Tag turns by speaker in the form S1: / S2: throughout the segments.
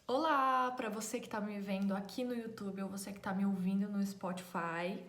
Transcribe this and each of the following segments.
S1: Olá, para você que está me vendo aqui no YouTube ou você que está me ouvindo no Spotify.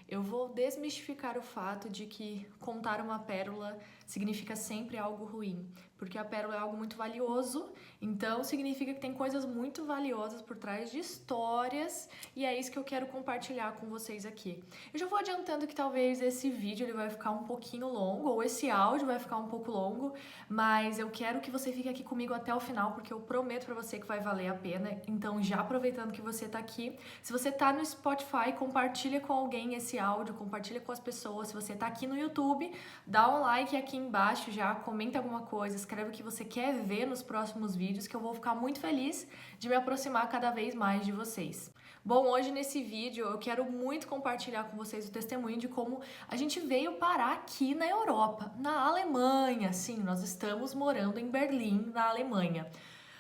S1: Eu vou desmistificar o fato de que contar uma pérola significa sempre algo ruim, porque a pérola é algo muito valioso, então significa que tem coisas muito valiosas por trás de histórias, e é isso que eu quero compartilhar com vocês aqui. Eu já vou adiantando que talvez esse vídeo ele vai ficar um pouquinho longo, ou esse áudio vai ficar um pouco longo, mas eu quero que você fique aqui comigo até o final, porque eu prometo pra você que vai valer a pena. Então, já aproveitando que você tá aqui, se você tá no Spotify, compartilha com alguém esse áudio, compartilha com as pessoas. Se você tá aqui no YouTube, dá um like aqui embaixo já, comenta alguma coisa, escreve o que você quer ver nos próximos vídeos, que eu vou ficar muito feliz de me aproximar cada vez mais de vocês. Bom, hoje nesse vídeo eu quero muito compartilhar com vocês o testemunho de como a gente veio parar aqui na Europa, na Alemanha. Sim, nós estamos morando em Berlim, na Alemanha.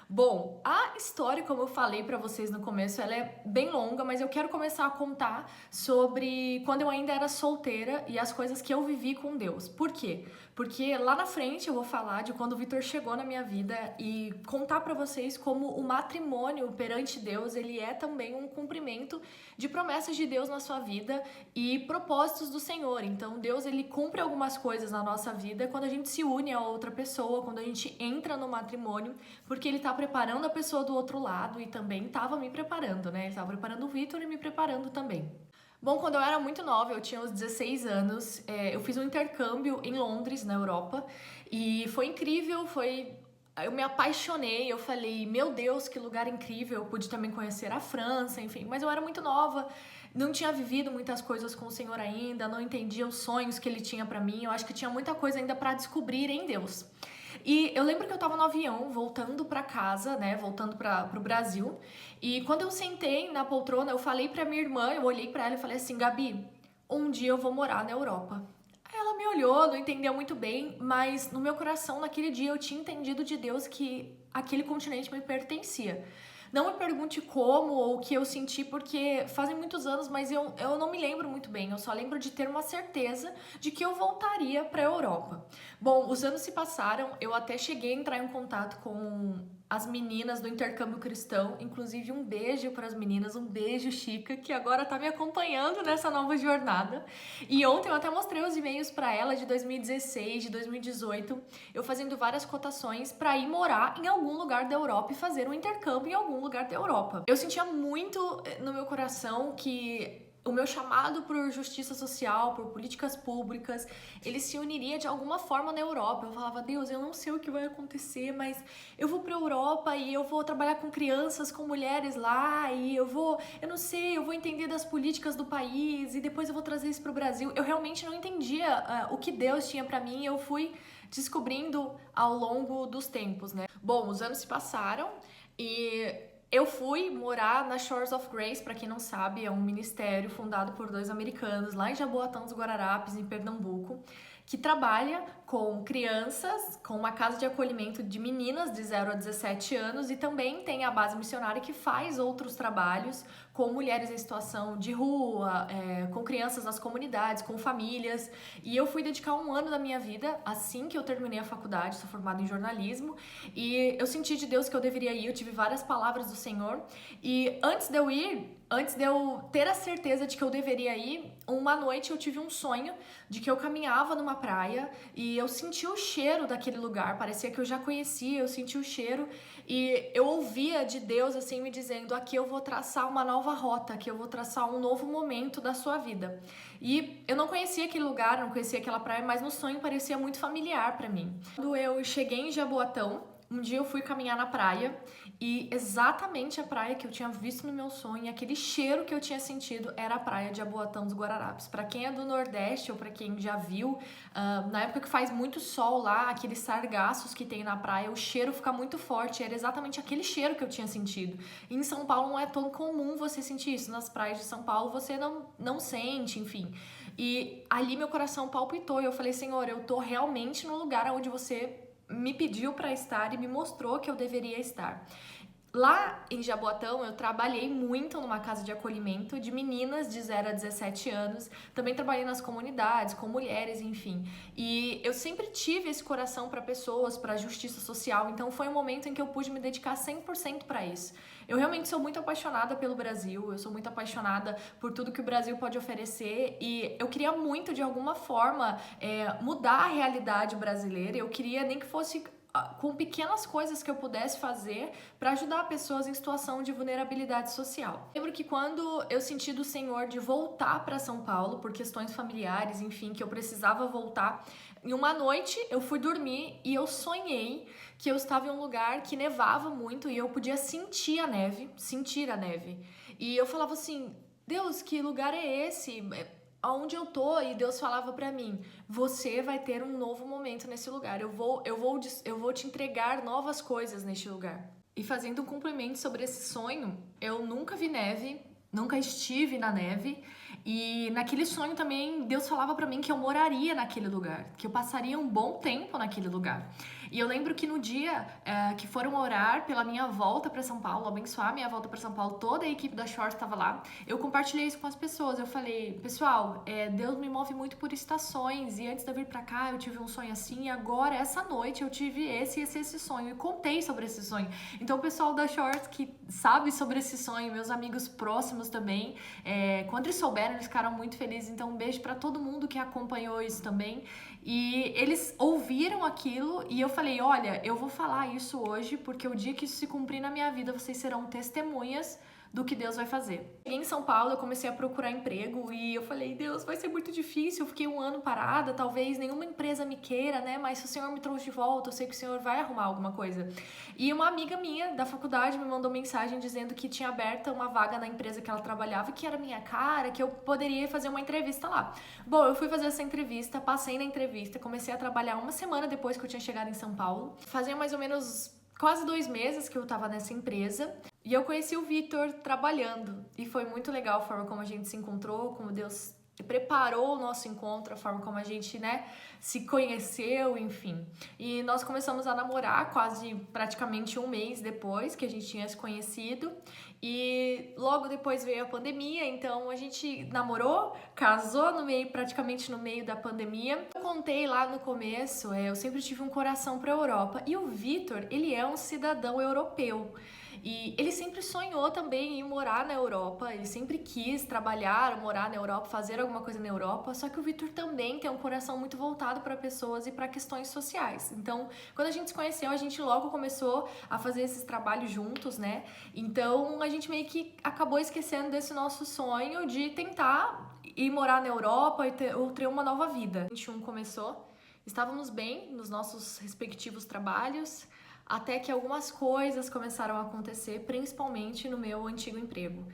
S1: Bom, a história, como eu falei pra vocês no começo, ela é bem longa, mas eu quero começar a contar sobre quando eu ainda era solteira e as coisas que eu vivi com Deus. Por quê? Porque lá na frente eu vou falar de quando o Vitor chegou na minha vida e contar pra vocês como o matrimônio perante Deus, ele é também um cumprimento de promessas de Deus na sua vida e propósitos do Senhor. Então, Deus, ele cumpre algumas coisas na nossa vida quando a gente se une a outra pessoa, quando a gente entra no matrimônio, porque ele tá preparando a pessoa do outro lado e também estava me preparando, né? Ele estava preparando o Vitor e me preparando também. Bom, quando eu era muito nova, eu tinha uns 16 anos, eu fiz um intercâmbio em Londres, na Europa, e foi incrível, eu me apaixonei, eu falei, meu Deus, que lugar incrível, eu pude também conhecer a França, enfim, mas eu era muito nova, não tinha vivido muitas coisas com o Senhor ainda, não entendia os sonhos que Ele tinha pra mim, eu acho que tinha muita coisa ainda pra descobrir em Deus. E eu lembro que eu tava no avião, voltando pra casa, né, voltando pro Brasil, e quando eu sentei na poltrona, eu falei pra minha irmã, eu olhei pra ela e falei assim, Gabi, um dia eu vou morar na Europa. Aí ela me olhou, não entendeu muito bem, mas no meu coração, naquele dia, eu tinha entendido de Deus que aquele continente me pertencia. Não me pergunte como ou o que eu senti, porque fazem muitos anos, mas eu não me lembro muito bem. Eu só lembro de ter uma certeza de que eu voltaria para a Europa. Bom, os anos se passaram, eu até cheguei a entrar em contato com as meninas do intercâmbio cristão, inclusive um beijo para as meninas, um beijo, Chica, que agora tá me acompanhando nessa nova jornada. E ontem eu até mostrei os e-mails para ela de 2016, de 2018, eu fazendo várias cotações para ir morar em algum lugar da Europa e fazer um intercâmbio em algum lugar da Europa. Eu sentia muito no meu coração que o meu chamado por justiça social, por políticas públicas, ele se uniria de alguma forma na Europa. Eu falava, Deus, eu não sei o que vai acontecer, mas eu vou pra Europa e eu vou trabalhar com crianças, com mulheres lá, e eu não sei, eu vou entender das políticas do país e depois eu vou trazer isso pro Brasil. Eu realmente não entendia o que Deus tinha pra mim, eu fui descobrindo ao longo dos tempos, né? Bom, os anos se passaram e eu fui morar na Shores of Grace, para quem não sabe, é um ministério fundado por dois americanos lá em Jaboatão dos Guararapes, em Pernambuco, que trabalha com crianças, com uma casa de acolhimento de meninas de 0 a 17 anos e também tem a base missionária que faz outros trabalhos com mulheres em situação de rua, com crianças nas comunidades, com famílias. E eu fui dedicar um ano da minha vida assim que eu terminei a faculdade, sou formada em jornalismo, e eu senti de Deus que eu deveria ir, eu tive várias palavras do Senhor, e antes de eu ir, antes de eu ter a certeza de que eu deveria ir, uma noite eu tive um sonho de que eu caminhava numa praia e eu senti o cheiro daquele lugar, parecia que eu já conhecia, eu senti o cheiro e eu ouvia de Deus assim me dizendo, aqui eu vou traçar uma nova rota, aqui eu vou traçar um novo momento da sua vida. E eu não conhecia aquele lugar, não conhecia aquela praia, mas no sonho parecia muito familiar pra mim. Quando eu cheguei em Jaboatão, um dia eu fui caminhar na praia e exatamente a praia que eu tinha visto no meu sonho, aquele cheiro que eu tinha sentido era a praia de Jaboatão dos Guararapes. Para quem é do Nordeste ou para quem já viu, na época que faz muito sol lá, aqueles sargaços que tem na praia, o cheiro fica muito forte, era exatamente aquele cheiro que eu tinha sentido. E em São Paulo não é tão comum você sentir isso, nas praias de São Paulo você não sente, enfim. E ali meu coração palpitou e eu falei, Senhor, eu tô realmente no lugar onde você me pediu para estar e me mostrou que eu deveria estar. Lá em Jaboatão, eu trabalhei muito numa casa de acolhimento de meninas de 0 a 17 anos. Também trabalhei nas comunidades, com mulheres, enfim. E eu sempre tive esse coração para pessoas, para justiça social. Então foi um momento em que eu pude me dedicar 100% para isso. Eu realmente sou muito apaixonada pelo Brasil, eu sou muito apaixonada por tudo que o Brasil pode oferecer e eu queria muito, de alguma forma, mudar a realidade brasileira. Eu queria nem que fosse com pequenas coisas que eu pudesse fazer para ajudar pessoas em situação de vulnerabilidade social. Lembro que quando eu senti do Senhor de voltar para São Paulo por questões familiares, enfim, que eu precisava voltar, em uma noite eu fui dormir e eu sonhei que eu estava em um lugar que nevava muito e eu podia sentir a neve. E eu falava assim: Deus, que lugar é esse? Aonde eu tô? E Deus falava pra mim: você vai ter um novo momento nesse lugar. Eu vou te entregar novas coisas neste lugar. E fazendo um complemento sobre esse sonho, eu nunca vi neve, nunca estive na neve. E naquele sonho também Deus falava pra mim que eu moraria naquele lugar, que eu passaria um bom tempo naquele lugar. E eu lembro que no dia que foram orar pela minha volta para São Paulo, abençoar minha volta para São Paulo, toda a equipe da Short estava lá. Eu compartilhei isso com as pessoas. Eu falei: pessoal, Deus me move muito por estações. E antes de eu vir para cá, eu tive um sonho assim. E agora, essa noite, eu tive esse sonho. E contei sobre esse sonho. Então, o pessoal da Short que sabe sobre esse sonho, meus amigos próximos também, quando eles souberam, eles ficaram muito felizes. Então, um beijo para todo mundo que acompanhou isso também. E eles ouviram aquilo e eu falei: olha, eu vou falar isso hoje porque o dia que isso se cumprir na minha vida, vocês serão testemunhas do que Deus vai fazer. Cheguei em São Paulo, eu comecei a procurar emprego e eu falei: Deus, vai ser muito difícil, eu fiquei um ano parada, talvez nenhuma empresa me queira, né? Mas se o Senhor me trouxe de volta, eu sei que o Senhor vai arrumar alguma coisa. E uma amiga minha da faculdade me mandou mensagem dizendo que tinha aberta uma vaga na empresa que ela trabalhava, que era minha cara, que eu poderia fazer uma entrevista lá. Bom, eu fui fazer essa entrevista, passei na entrevista, comecei a trabalhar uma semana depois que eu tinha chegado em São Paulo. Fazia mais ou menos quase 2 meses que eu tava nessa empresa. E eu conheci o Vitor trabalhando e foi muito legal a forma como a gente se encontrou, como Deus preparou o nosso encontro, a forma como a gente, né, se conheceu, enfim. E nós começamos a namorar praticamente 1 mês depois que a gente tinha se conhecido. E logo depois veio a pandemia, então a gente namorou, casou praticamente no meio da pandemia. Eu contei lá no começo, eu sempre tive um coração para a Europa e o Vitor, ele é um cidadão europeu. E ele sempre sonhou também em morar na Europa, ele sempre quis trabalhar, morar na Europa, fazer alguma coisa na Europa, só que o Vitor também tem um coração muito voltado para pessoas e para questões sociais. Então, quando a gente se conheceu, a gente logo começou a fazer esses trabalhos juntos, né? Então, a gente meio que acabou esquecendo desse nosso sonho de tentar ir morar na Europa ou ter uma nova vida. 21 começou, estávamos bem nos nossos respectivos trabalhos, até que algumas coisas começaram a acontecer, principalmente no meu antigo emprego.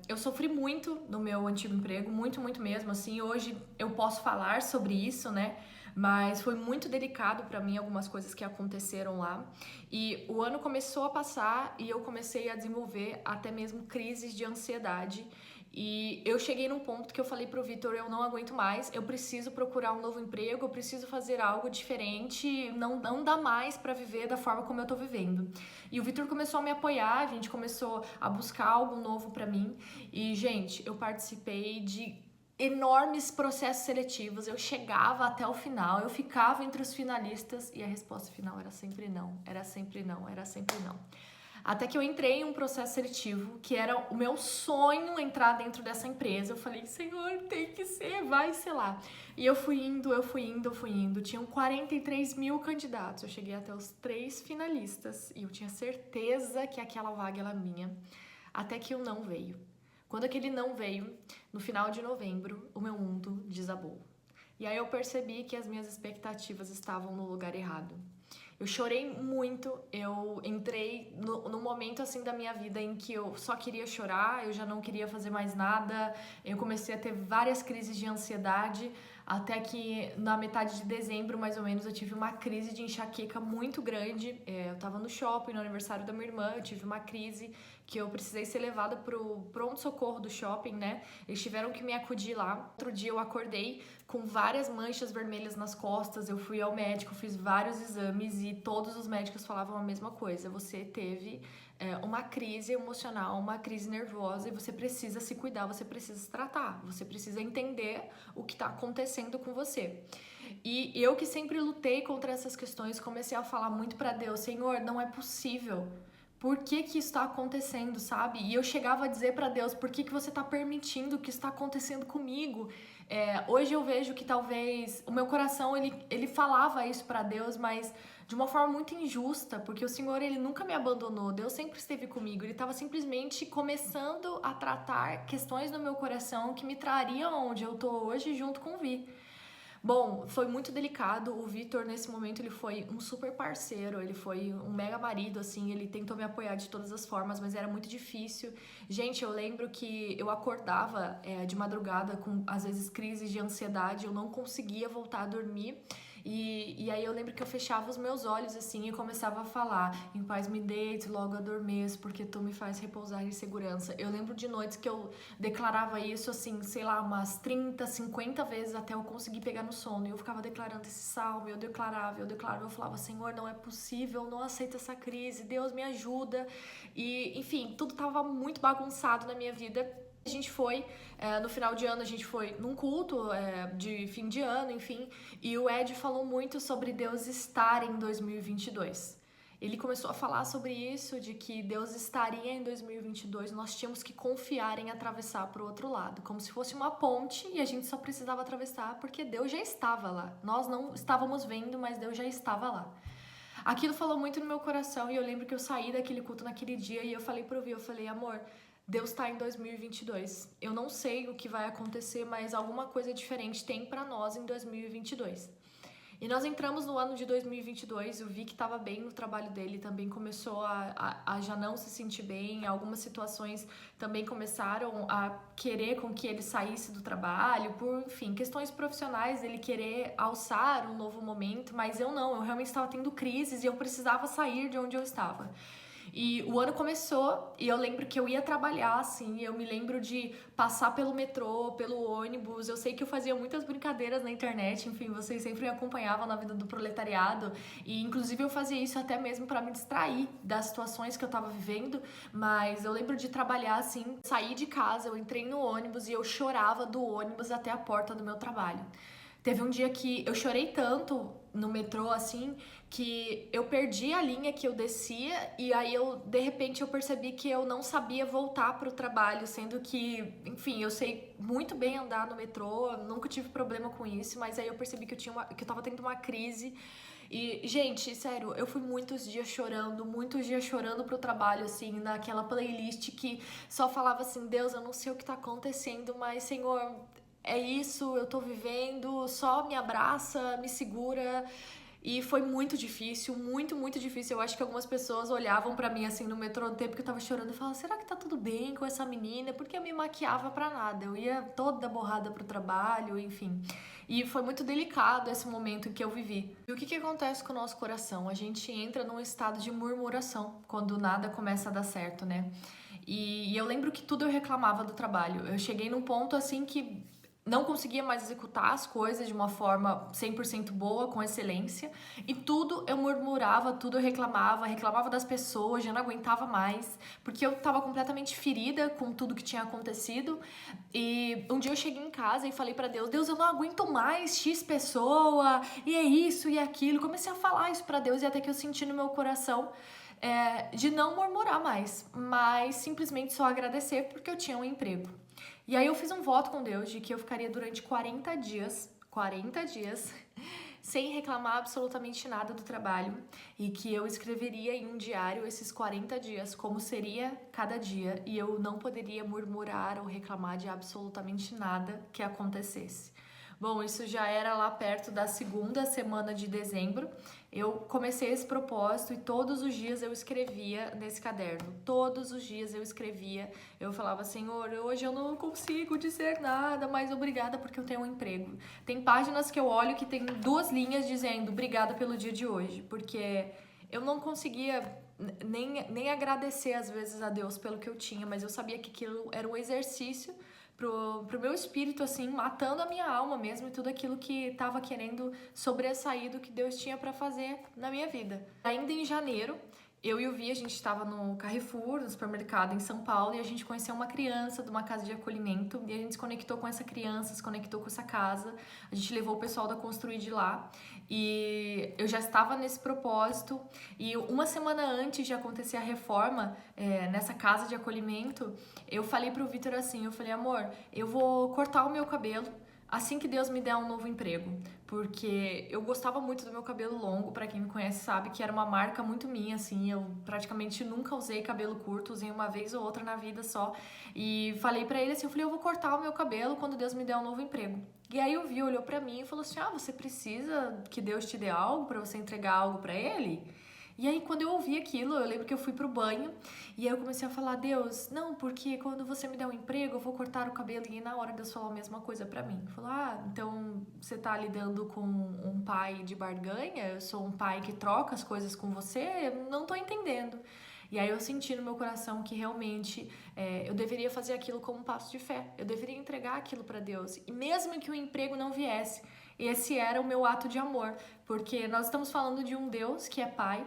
S1: Eu sofri muito no meu antigo emprego, muito mesmo, assim, hoje eu posso falar sobre isso, né? Mas foi muito delicado para mim algumas coisas que aconteceram lá. E o ano começou a passar e eu comecei a desenvolver até mesmo crises de ansiedade. E eu cheguei num ponto que eu falei pro Vitor: eu não aguento mais, eu preciso procurar um novo emprego, eu preciso fazer algo diferente, não dá mais pra viver da forma como eu tô vivendo. E o Vitor começou a me apoiar, a gente começou a buscar algo novo pra mim. E, gente, eu participei de enormes processos seletivos, eu chegava até o final, eu ficava entre os finalistas e a resposta final era sempre não, era sempre não, era sempre não. Até que eu entrei em um processo seletivo, que era o meu sonho entrar dentro dessa empresa. Eu falei: Senhor, tem que ser, vai ser lá. E eu fui indo. Tinham 43 mil candidatos. Eu cheguei até os 3 finalistas e eu tinha certeza que aquela vaga era minha. Até que o não veio. Quando aquele não veio, no final de novembro, o meu mundo desabou. E aí eu percebi que as minhas expectativas estavam no lugar errado. Eu chorei muito, eu entrei no momento assim da minha vida em que eu só queria chorar, eu já não queria fazer mais nada, eu comecei a ter várias crises de ansiedade, até que na metade de dezembro, mais ou menos, eu tive uma crise de enxaqueca muito grande. Eu tava no shopping, no aniversário da minha irmã, eu tive uma crise que eu precisei ser levada pro pronto-socorro do shopping, né? Eles tiveram que me acudir lá. Outro dia eu acordei com várias manchas vermelhas nas costas, eu fui ao médico, fiz vários exames e todos os médicos falavam a mesma coisa: você teve uma crise emocional, uma crise nervosa, e você precisa se cuidar, você precisa se tratar, você precisa entender o que está acontecendo com você. E eu que sempre lutei contra essas questões, comecei a falar muito para Deus: Senhor, não é possível. Por que que isso está acontecendo, sabe? E eu chegava a dizer para Deus: por que que você está permitindo que isso está acontecendo comigo? Hoje eu vejo que talvez o meu coração, ele falava isso para Deus, mas de uma forma muito injusta, porque o Senhor, ele nunca me abandonou, Deus sempre esteve comigo, ele estava simplesmente começando a tratar questões no meu coração que me trariam onde eu tô hoje junto com o Vi. Bom, foi muito delicado. O Vitor, nesse momento, ele foi um super parceiro, ele foi um mega marido, assim, ele tentou me apoiar de todas as formas, mas era muito difícil. Gente, eu lembro que eu acordava de madrugada com, às vezes, crises de ansiedade, eu não conseguia voltar a dormir. E aí eu lembro que eu fechava os meus olhos assim e começava a falar: em paz me deito, logo adormeço, porque tu me faz repousar em segurança. Eu lembro de noites que eu declarava isso assim, sei lá, umas 30, 50 vezes até eu conseguir pegar no sono. E eu ficava declarando esse salmo, eu declarava, eu falava: Senhor, não é possível, não aceito essa crise, Deus me ajuda. E enfim, tudo tava muito bagunçado na minha vida. A gente foi, no final de ano, a gente foi num culto de fim de ano, enfim, e o Ed falou muito sobre Deus estar em 2022. Ele começou a falar sobre isso, de que Deus estaria em 2022, nós tínhamos que confiar em atravessar para o outro lado, como se fosse uma ponte e a gente só precisava atravessar porque Deus já estava lá. Nós não estávamos vendo, mas Deus já estava lá. Aquilo falou muito no meu coração e eu lembro que eu saí daquele culto naquele dia e eu falei pro Vi, eu falei: amor, Deus tá em 2022. Eu não sei o que vai acontecer, mas alguma coisa diferente tem pra nós em 2022. E nós entramos no ano de 2022, eu vi que estava bem no trabalho dele, também começou a já não se sentir bem, algumas situações também começaram a querer com que ele saísse do trabalho, por, enfim, questões profissionais, ele querer alçar um novo momento, mas eu não, eu realmente estava tendo crises e eu precisava sair de onde eu estava. E o ano começou e eu lembro que eu ia trabalhar, assim, eu me lembro de passar pelo metrô, pelo ônibus, eu sei que eu fazia muitas brincadeiras na internet, enfim, vocês sempre me acompanhavam na vida do proletariado e inclusive eu fazia isso até mesmo para me distrair das situações que eu tava vivendo, mas eu lembro de trabalhar assim, sair de casa, eu entrei no ônibus e eu chorava do ônibus até a porta do meu trabalho. Teve um dia que eu chorei tanto no metrô, assim, que eu perdi a linha que eu descia e aí de repente eu percebi que eu não sabia voltar pro trabalho, sendo que, enfim, eu sei muito bem andar no metrô, nunca tive problema com isso, mas aí eu percebi que que eu tava tendo uma crise. E, gente, sério, eu fui muitos dias chorando pro trabalho, assim, naquela playlist que só falava assim: Deus, eu não sei o que tá acontecendo, mas, Senhor, é isso, eu tô vivendo, só me abraça, me segura. E foi muito difícil, muito, muito difícil. Eu acho que algumas pessoas olhavam pra mim assim no metrô no tempo que eu tava chorando e falavam: será que tá tudo bem com essa menina? Porque eu me maquiava pra nada, eu ia toda borrada pro trabalho, enfim. E foi muito delicado esse momento em que eu vivi. E o que acontece com o nosso coração? A gente entra num estado de murmuração quando nada começa a dar certo, né? E eu lembro que tudo eu reclamava do trabalho. Eu cheguei num ponto assim que não conseguia mais executar as coisas de uma forma 100% boa, com excelência, e tudo eu murmurava, tudo eu reclamava das pessoas, já não aguentava mais, porque eu estava completamente ferida com tudo que tinha acontecido. E um dia eu cheguei em casa e falei para Deus: Deus, eu não aguento mais X pessoa, e é isso e é aquilo. Comecei a falar isso para Deus e até que eu senti no meu coração de não murmurar mais, mas simplesmente só agradecer porque eu tinha um emprego. E aí eu fiz um voto com Deus de que eu ficaria durante 40 dias, sem reclamar absolutamente nada do trabalho e que eu escreveria em um diário esses 40 dias, como seria cada dia, e eu não poderia murmurar ou reclamar de absolutamente nada que acontecesse. Bom, isso já era lá perto da segunda semana de dezembro. Eu comecei esse propósito e todos os dias eu escrevia nesse caderno. Todos os dias eu escrevia. Eu falava: Senhor, hoje eu não consigo dizer nada, mas obrigada porque eu tenho um emprego. Tem páginas que eu olho que tem 2 linhas dizendo obrigada pelo dia de hoje, porque eu não conseguia nem agradecer às vezes a Deus pelo que eu tinha, mas eu sabia que aquilo era um exercício pro meu espírito, assim, matando a minha alma mesmo e tudo aquilo que tava querendo sobressair do que Deus tinha para fazer na minha vida. Ainda em janeiro, Eu e o Vi, a gente estava no Carrefour, no supermercado em São Paulo, e a gente conheceu uma criança de uma casa de acolhimento, e a gente se conectou com essa criança, se conectou com essa casa, a gente levou o pessoal da Construir de lá, e eu já estava nesse propósito, e uma semana antes de acontecer a reforma, nessa casa de acolhimento, eu falei pro Vitor assim, eu falei, amor, eu vou cortar o meu cabelo, assim que Deus me der um novo emprego, porque eu gostava muito do meu cabelo longo, pra quem me conhece sabe que era uma marca muito minha, assim, eu praticamente nunca usei cabelo curto, usei uma vez ou outra na vida só, e falei pra ele assim, eu falei, eu vou cortar o meu cabelo quando Deus me der um novo emprego. E aí o Vi olhou pra mim e falou assim, você precisa que Deus te dê algo pra você entregar algo pra ele? E aí, quando eu ouvi aquilo, eu lembro que eu fui pro banho e aí eu comecei a falar, Deus, não, porque quando você me der um emprego, eu vou cortar o cabelo. E na hora Deus falou a mesma coisa pra mim. Falou, então você tá lidando com um pai de barganha? Eu sou um pai que troca as coisas com você? Eu não tô entendendo. E aí eu senti no meu coração que realmente eu deveria fazer aquilo como um passo de fé. Eu deveria entregar aquilo pra Deus. E mesmo que o emprego não viesse, esse era o meu ato de amor. Porque nós estamos falando de um Deus que é pai,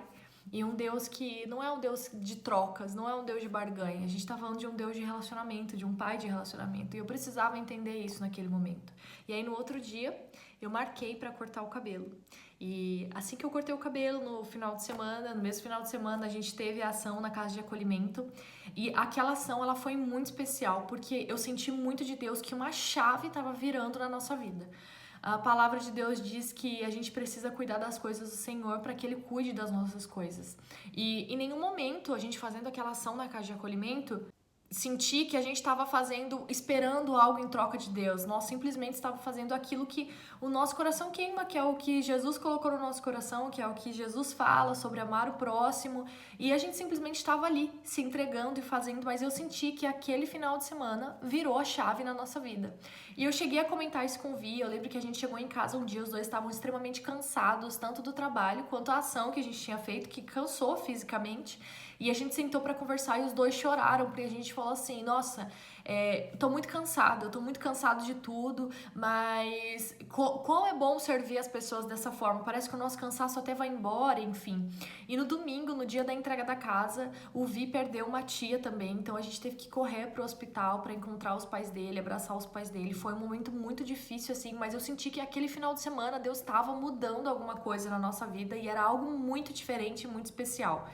S1: e um Deus que não é um Deus de trocas, não é um Deus de barganha. A gente tá falando de um Deus de relacionamento, de um pai de relacionamento. E eu precisava entender isso naquele momento. E aí no outro dia, eu marquei pra cortar o cabelo. E assim que eu cortei o cabelo, no final de semana, no mesmo final de semana, a gente teve a ação na casa de acolhimento. E aquela ação, ela foi muito especial, porque eu senti muito de Deus que uma chave estava virando na nossa vida. A palavra de Deus diz que a gente precisa cuidar das coisas do Senhor para que Ele cuide das nossas coisas. E em nenhum momento, a gente fazendo aquela ação na casa de acolhimento, senti que a gente estava fazendo, esperando algo em troca de Deus. Nós simplesmente estávamos fazendo aquilo que o nosso coração queima, que é o que Jesus colocou no nosso coração, que é o que Jesus fala sobre amar o próximo. E a gente simplesmente estava ali, se entregando e fazendo, mas eu senti que aquele final de semana virou a chave na nossa vida. E eu cheguei a comentar isso com o Vi, eu lembro que a gente chegou em casa um dia, os dois estavam extremamente cansados, tanto do trabalho quanto a ação que a gente tinha feito, que cansou fisicamente. E a gente sentou pra conversar e os dois choraram, porque a gente falou assim, nossa, tô muito cansado, eu tô muito cansado de tudo, mas quão é bom servir as pessoas dessa forma, parece que o nosso cansaço até vai embora, enfim. E no domingo, no dia da entrega da casa, o Vi perdeu uma tia também, então a gente teve que correr pro hospital pra encontrar os pais dele, abraçar os pais dele. Foi um momento muito difícil, assim, mas eu senti que aquele final de semana Deus estava mudando alguma coisa na nossa vida e era algo muito diferente e muito especial.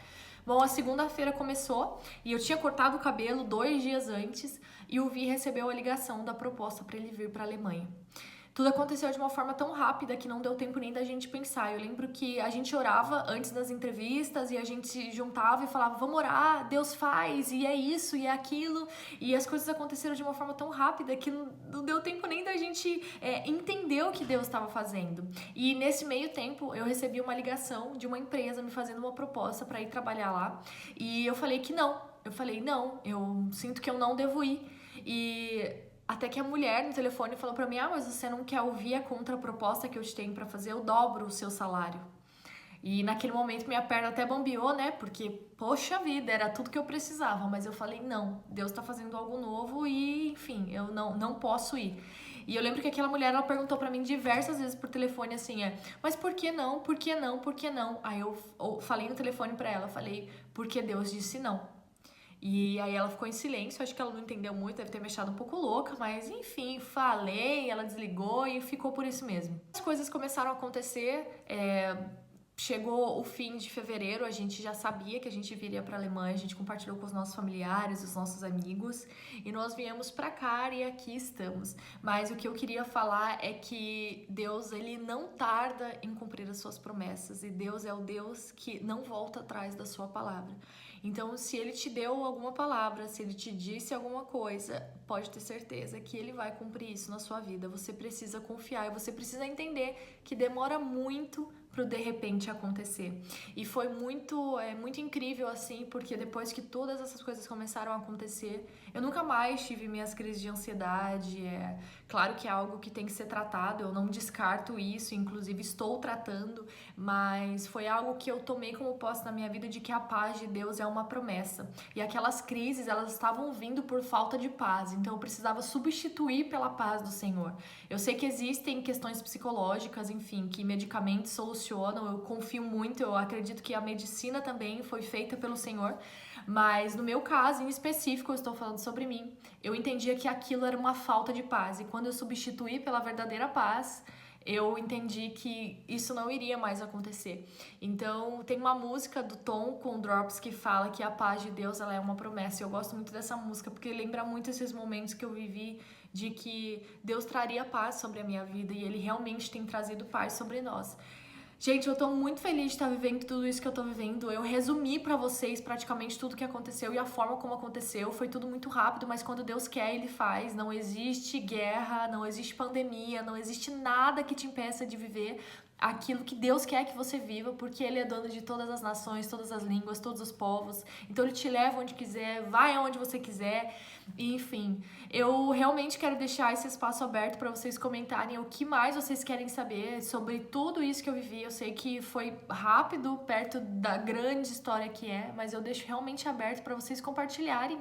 S1: Bom, a segunda-feira começou e eu tinha cortado o cabelo 2 dias antes e o Vi recebeu a ligação da proposta para ele vir para a Alemanha. Tudo aconteceu de uma forma tão rápida que não deu tempo nem da gente pensar. Eu lembro que a gente orava antes das entrevistas e a gente se juntava e falava, vamos orar, Deus faz, e é isso, e é aquilo. E as coisas aconteceram de uma forma tão rápida que não deu tempo nem da gente entender o que Deus estava fazendo. E nesse meio tempo eu recebi uma ligação de uma empresa me fazendo uma proposta para ir trabalhar lá. E eu falei que não. Eu falei, não, eu sinto que eu não devo ir. E até que a mulher no telefone falou pra mim, mas você não quer ouvir a contraproposta que eu te tenho pra fazer? Eu dobro o seu salário. E naquele momento minha perna até bambeou, né? Porque, poxa vida, era tudo que eu precisava. Mas eu falei, não, Deus tá fazendo algo novo e, enfim, eu não posso ir. E eu lembro que aquela mulher, ela perguntou pra mim diversas vezes por telefone, assim, mas por que não? Por que não? Por que não? Aí eu falei no telefone pra ela, falei, porque Deus disse não. E aí ela ficou em silêncio, acho que ela não entendeu muito, deve ter me achado um pouco louca, mas enfim, falei, ela desligou e ficou por isso mesmo. As coisas começaram a acontecer, chegou o fim de fevereiro, a gente já sabia que a gente viria para a Alemanha, a gente compartilhou com os nossos familiares, os nossos amigos, e nós viemos para cá e aqui estamos. Mas o que eu queria falar é que Deus, ele não tarda em cumprir as suas promessas, e Deus é o Deus que não volta atrás da sua palavra. Então, se ele te deu alguma palavra, se ele te disse alguma coisa, pode ter certeza que ele vai cumprir isso na sua vida. Você precisa confiar e você precisa entender que demora muito pro de repente acontecer. E foi muito incrível assim, porque depois que todas essas coisas começaram a acontecer, eu nunca mais tive minhas crises de ansiedade. Claro que é algo que tem que ser tratado, eu não descarto isso, inclusive estou tratando, mas foi algo que eu tomei como posse na minha vida de que a paz de Deus é uma promessa. E aquelas crises, elas estavam vindo por falta de paz, então eu precisava substituir pela paz do Senhor. Eu sei que existem questões psicológicas, enfim, que medicamentos solucionam funcionam, eu confio muito, eu acredito que a medicina também foi feita pelo Senhor, mas no meu caso, em específico, eu estou falando sobre mim, eu entendia que aquilo era uma falta de paz, e quando eu substituí pela verdadeira paz, eu entendi que isso não iria mais acontecer. Então, tem uma música do Tom com Drops que fala que a paz de Deus, ela é uma promessa. Eu gosto muito dessa música porque lembra muito esses momentos que eu vivi de que Deus traria paz sobre a minha vida e Ele realmente tem trazido paz sobre nós. Gente, eu tô muito feliz de estar vivendo tudo isso que eu tô vivendo. Eu resumi pra vocês praticamente tudo que aconteceu e a forma como aconteceu. Foi tudo muito rápido, mas quando Deus quer, Ele faz. Não existe guerra, não existe pandemia, não existe nada que te impeça de viver aquilo que Deus quer que você viva, porque Ele é dono de todas as nações, todas as línguas, todos os povos. Então Ele te leva onde quiser, vai aonde você quiser. E, enfim, eu realmente quero deixar esse espaço aberto para vocês comentarem o que mais vocês querem saber sobre tudo isso que eu vivi. Eu sei que foi rápido, perto da grande história que é, mas eu deixo realmente aberto para vocês compartilharem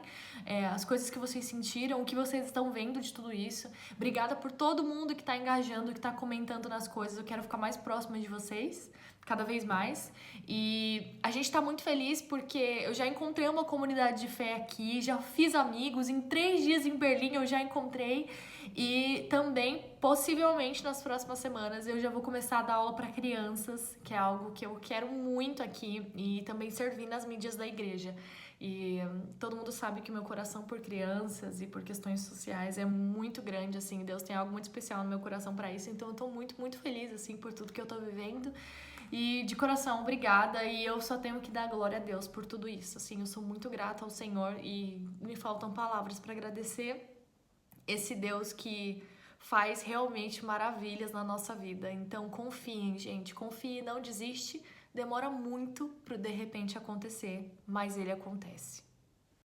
S1: as coisas que vocês sentiram, o que vocês estão vendo de tudo isso. Obrigada por todo mundo que está engajando, que está comentando nas coisas. Eu quero ficar mais próxima de vocês, cada vez mais. E a gente tá muito feliz porque eu já encontrei uma comunidade de fé aqui, já fiz amigos, em 3 dias em Berlim eu já encontrei, e também, possivelmente, nas próximas semanas eu já vou começar a dar aula para crianças, que é algo que eu quero muito aqui, e também servir nas mídias da igreja. E todo mundo sabe que meu coração por crianças e por questões sociais é muito grande, assim, Deus tem algo muito especial no meu coração para isso, então eu tô muito, muito feliz, assim, por tudo que eu tô vivendo. E de coração, obrigada, e eu só tenho que dar glória a Deus por tudo isso, assim, eu sou muito grata ao Senhor e me faltam palavras para agradecer esse Deus que faz realmente maravilhas na nossa vida. Então confiem, gente, confie, não desiste, demora muito pro de repente acontecer, mas ele acontece.